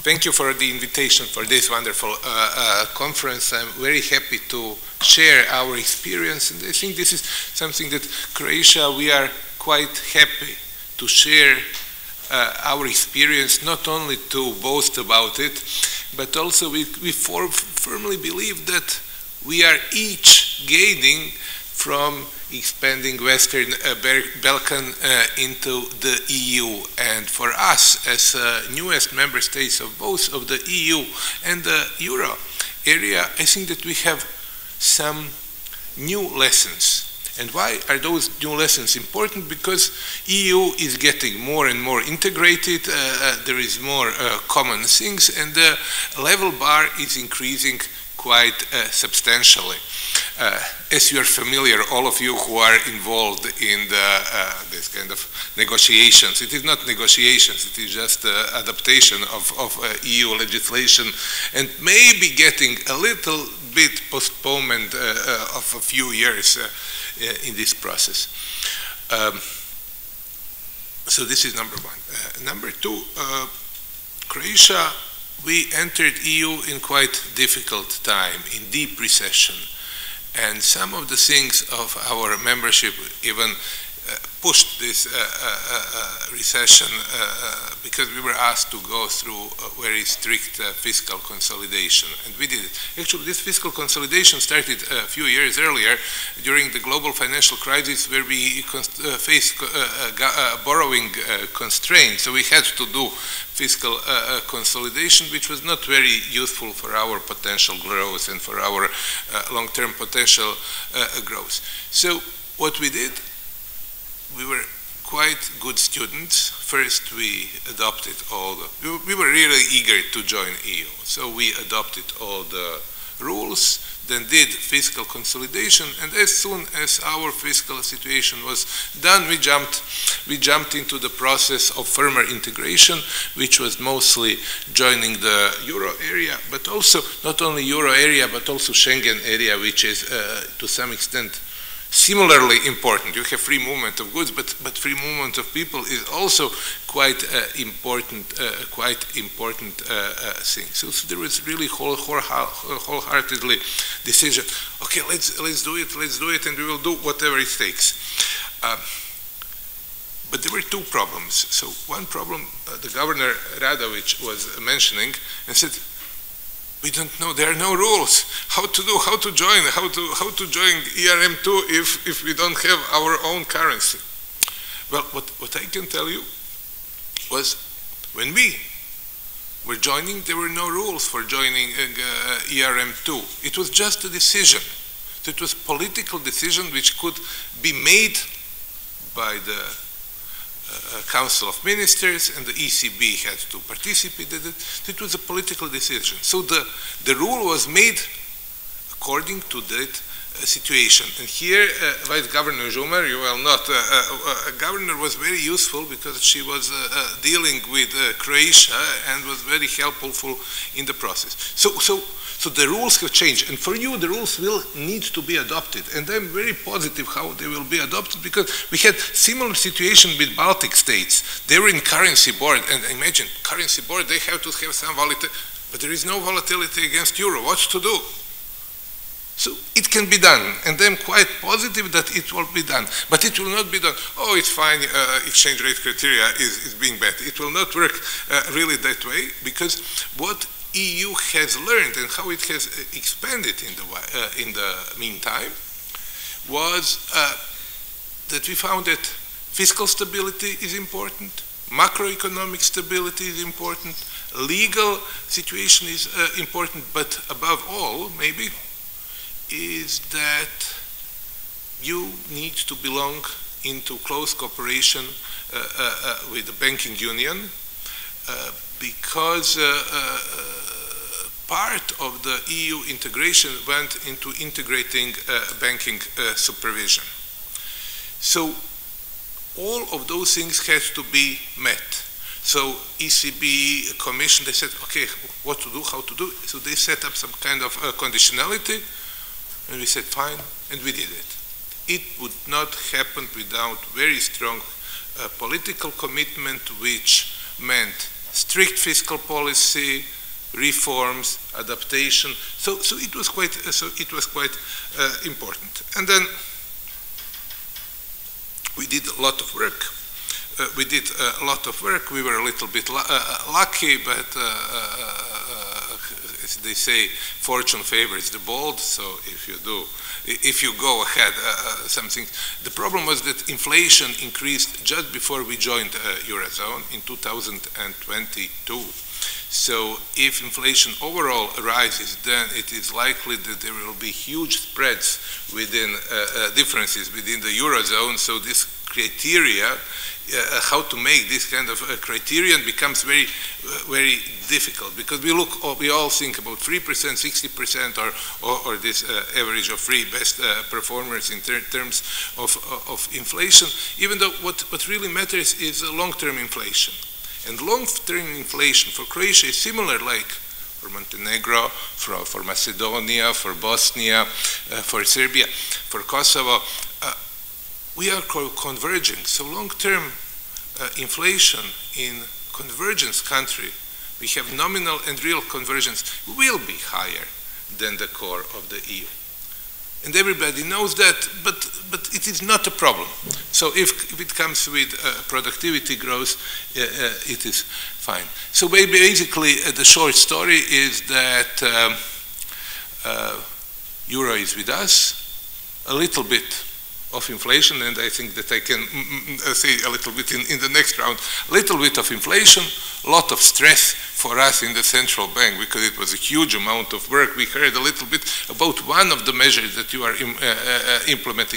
Thank you for the invitation for this wonderful conference. I'm very happy to share our experience, and I think this is something that Croatia, we are quite happy to share our experience, not only to boast about it, but also we firmly believe that we are each gaining from expanding Western Balkan into the EU. And for us, as newest member states of both of the EU and the Euro area, I think that we have some new lessons. And why are those new lessons important? Because EU is getting more and more integrated, there is more common things, and the level bar is increasing quite substantially. As you are familiar, all of you who are involved in this kind of negotiations, it is not negotiations, it is just adaptation of EU legislation, and maybe getting a little bit postponement of a few years in this process. So this is number one. Number two, Croatia, we entered EU in quite difficult time, in deep recession. And some of the things of our membership even pushed this recession because we were asked to go through a very strict fiscal consolidation, and we did it. Actually, this fiscal consolidation started a few years earlier during the global financial crisis, where we faced borrowing constraints, so we had to do fiscal consolidation, which was not very useful for our potential growth and for our long-term potential growth. So what we did, we were quite good students. First, we adopted all the, we were really eager to join EU, so we adopted all the rules, then did fiscal consolidation, and as soon as our fiscal situation was done, we jumped into the process of firmer integration, which was mostly joining the Euro area, but also not only Euro area, but also Schengen area, which is to some extent similarly important. You have free movement of goods, but free movement of people is also quite important thing. So there was really wholeheartedly decision. Okay, let's do it, and we will do whatever it takes. But there were two problems. So one problem, the governor Radović was mentioning, and said, we don't know, there are no rules. How to do, how to join ERM2 if we don't have our own currency? Well, what I can tell you was, when we were joining, there were no rules for joining ERM2. It was just a decision. It was a political decision which could be made by the Council of Ministers, and the ECB had to participate in it. It was a political decision. So the rule was made according to that situation. And here, Vice Governor Žumer, you will not, Governor was very useful because she was dealing with Croatia and was very helpful in the process. So the rules have changed, and for you the rules will need to be adopted, and I'm very positive how they will be adopted, because we had similar situation with Baltic states. They were in currency board, and imagine, currency board, they have to have some volatility, but there is no volatility against euro. What to do? So it can be done, and I'm quite positive that it will be done. But it will not be done, oh, it's fine, exchange rate criteria is being met. It will not work really that way, because what EU has learned and how it has expanded in the meantime was that we found that fiscal stability is important, macroeconomic stability is important, legal situation is important, but above all, maybe, is that you need to belong into close cooperation with the banking union, because part of the EU integration went into integrating banking supervision. So all of those things had to be met. So ECB, Commission, they said, okay, what to do, how to do. So they set up some kind of conditionality, and we said, fine, and we did it. It would not happen without very strong political commitment, which meant strict fiscal policy, reforms, adaptation. So it was quite important. And then we did a lot of work. We were a little bit lucky, but as they say, fortune favors the bold. So if you go ahead, something. The problem was that inflation increased just before we joined Eurozone in 2022. So if inflation overall rises, then it is likely that there will be huge spreads within differences within the Eurozone. So this criteria, how to make this kind of criterion becomes very, very difficult, because we all think about 3%, 60%, or this average of three best performers in terms of inflation, even though what really matters is long-term inflation. And long-term inflation for Croatia is similar like for Montenegro, for Macedonia, for Bosnia, for Serbia, for Kosovo. We are converging. So long-term inflation in convergence country, we have nominal and real convergence, will be higher than the core of the EU. And everybody knows that, but it is not a problem. So if it comes with productivity growth, it is fine. So basically, the short story is that Euro is with us, a little bit of inflation, and I think that I can say a little bit in the next round, a little bit of inflation, a lot of stress for us in the central bank, because it was a huge amount of work. We heard a little bit about one of the measures that you are implementing